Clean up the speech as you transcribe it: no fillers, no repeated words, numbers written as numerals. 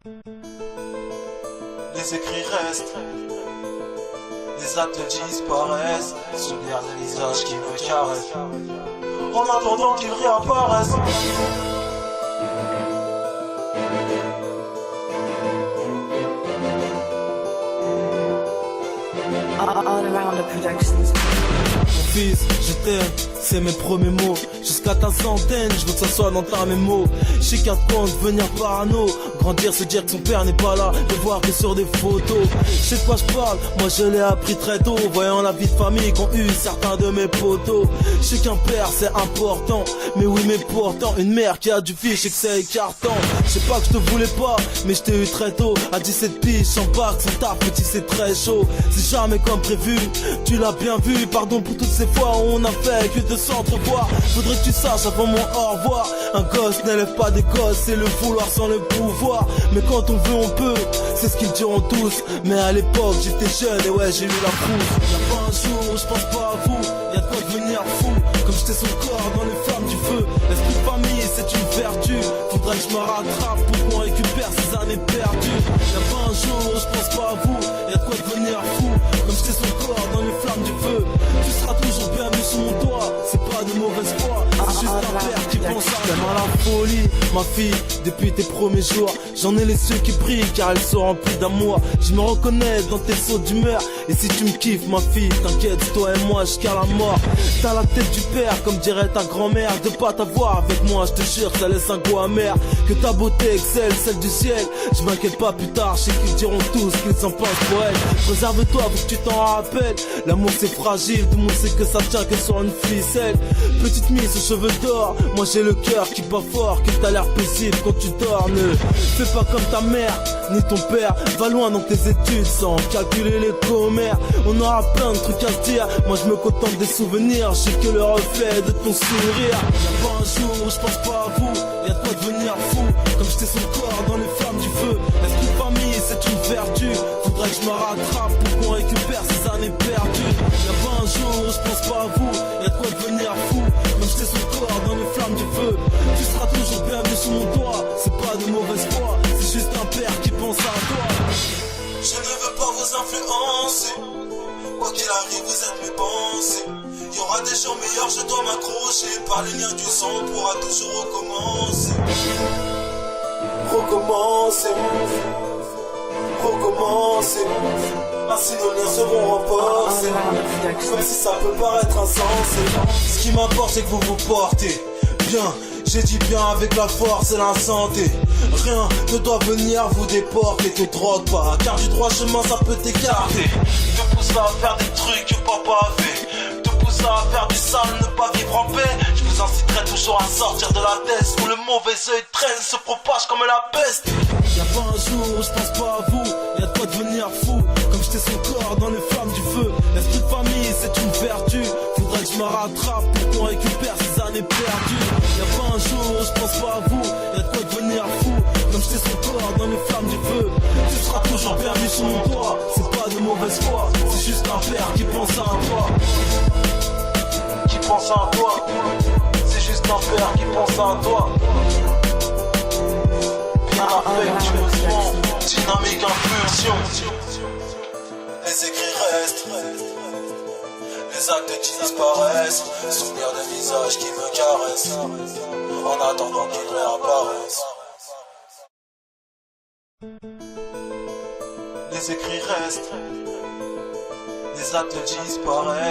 Les écrits restent, les actes disparaissent, souvenir des visages qui me caressent, en attendant qu'ils réapparaissent. All Around the Productions. Mon fils, je t'aime, c'est mes premiers mots. Jusqu'à ta centaine, je veux que ça soit dans ta mémo. Chez 4 comptes, devenir parano. Grandir, se dire que son père n'est pas là, le voir que sur des photos. Je sais de quoi je parle, moi je l'ai appris très tôt, voyant la vie de famille qu'ont eu certains de mes potos. Je sais qu'un père c'est important, mais oui mais pourtant une mère qui a du fils, je sais que c'est écartant. Je sais pas que je te voulais pas, mais je t'ai eu très tôt. À 17 piges, sans bac, sans taf, petit c'est très chaud. C'est jamais comme prévu, tu l'as bien vu. Pardon pour toutes ces fois où on a fait que de s'entrevoir. Faudrait que tu saches avant mon au revoir, un gosse n'élève pas des gosses, c'est le vouloir sans le pouvoir. Mais quand on veut on peut, c'est ce qu'ils diront tous. Mais à l'époque j'étais jeune et ouais j'ai eu la frousse. Y'a pas un jour où je pense pas à vous, y'a de quoi devenir fou. Comme j'étais son corps dans les flammes du feu. L'esprit de famille c'est une vertu, faudrait que je me rattrape pour qu'on récupère ces années perdues. Y'a pas un jour où je pense pas à vous, y'a de quoi devenir fou. Comme j'étais son corps dans les flammes du feu. Tu seras toujours bienvenu sur mon toit, c'est pas de mauvaise foi, c'est juste un père qui pense à toi. La folie, ma fille, depuis tes premiers jours, j'en ai les yeux qui brillent car elles sont remplies d'amour. Je me reconnais dans tes sauts d'humeur. Et si tu me kiffes ma fille, t'inquiète, c'est toi et moi jusqu'à la mort. T'as la tête du père comme dirait ta grand-mère. De pas t'avoir avec moi, je te jure, ça laisse un goût amer. Que ta beauté excelle celle du ciel. Je m'inquiète pas plus tard, je sais qu'ils diront tous qu'ils en pensent pour elle. Préserve-toi, faut que tu t'en rappelles. L'amour c'est fragile, tout le monde sait que ça tient que sur une ficelle. Petite mise aux cheveux d'or, moi j'ai le cœur qui bat fort. Que t'as l'air paisible quand tu dors, ne fais pas comme ta mère, ni ton père. Va loin dans tes études sans calculer les commères. On aura plein de trucs à se dire, moi je me contente des souvenirs. Je sais que le reflet de ton sourire. Y'a pas un jour où je pense pas à vous, y'a de quoi devenir fou. Comme j'étais son corps dans les flammes du feu. L'esprit de famille c'est une vertu, faudrait que je me rattrape pour qu'on récupère ces années perdues. Y'a pas un jour où je pense pas à vous, y'a de quoi devenir fou. Comme j'étais son corps dans les flammes du feu. Tu seras toujours bienvenu sur mon toit, c'est pas de mauvaise foi, c'est juste un père qui pense à toi. Je ne veux pas vous influencer, quoi qu'il arrive vous êtes mes pensées. Y'aura des jours meilleurs, je dois m'accrocher. Par les liens du sang on pourra toujours recommencer. Recommencer, recommencer. Ainsi nos liens seront renforcés, même si ça peut paraître insensé. Ce qui m'importe c'est que vous vous portez bien. J'ai dit bien avec la force et la santé. Rien ne doit venir vous déporter. Te drogue pas, car du droit chemin ça peut t'écarter. Te pousse à faire des trucs que papa a fait. Te pousse à faire du sale, ne pas vivre en paix. Je vous inciterai toujours à sortir de la tête où le mauvais œil traîne, se propage comme la peste. Y'a pas un jour où je pense pas à vous, y'a de quoi devenir fou. Comme j'étais son corps dans les flammes du feu. L'esprit de famille c'est une vertu, faudrait que je me rattrape pour qu'on récupère ces années perdues. Y'a pas un jour où je pense pas à vous, y'a de quoi devenir fou. Comme j'étais son corps dans les flammes du feu. Tu seras toujours bienvenu sur mon toit, c'est pas de mauvaise foi, c'est juste un père qui pense à toi. Qui pense à toi, c'est juste un père qui pense à toi. Bien affectueusement, dynamique impulsion. Les écrits restent, les actes disparaissent. Souvenir des visages qui me caressent, en attendant qu'ils réapparaissent. Les écrits restent, les actes disparaissent.